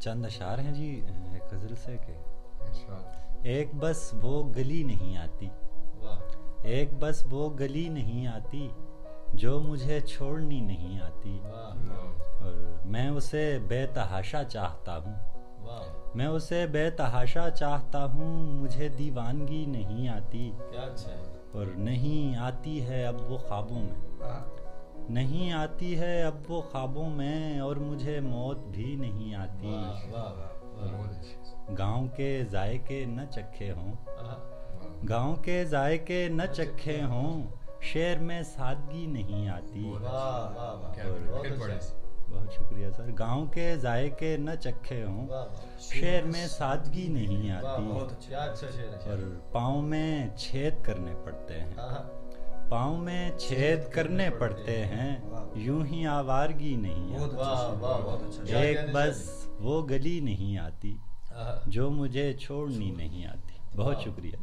चंद अशार हैं जी एक गज़ल से के। एक बस वो गली नहीं आती, एक बस वो गली नहीं आती जो मुझे छोड़नी नहीं आती। और मैं उसे बेतहाशा चाहता हूँ, मैं उसे बेतहाशा चाहता हूँ, मुझे दीवानगी नहीं आती। क्या अच्छा है। और नहीं आती है अब वो ख्वाबों में, नहीं आती है अब वो ख्वाबों में, और मुझे मौत भी नहीं आती। गाँव के जायके न चखे हों, गाँव के जायके न चखे हों, शेर में सादगी नहीं आती। बहुत शुक्रिया सर। गाँव के जायके न चखे हों, शेर में सादगी नहीं आती। और पाँव में छेद करने पड़ते हैं, पाँव में छेद करने पड़ते हैं, यूं ही आवारगी नहीं आती। एक बस वो गली नहीं आती जो मुझे छोड़नी नहीं आती। बहुत शुक्रिया।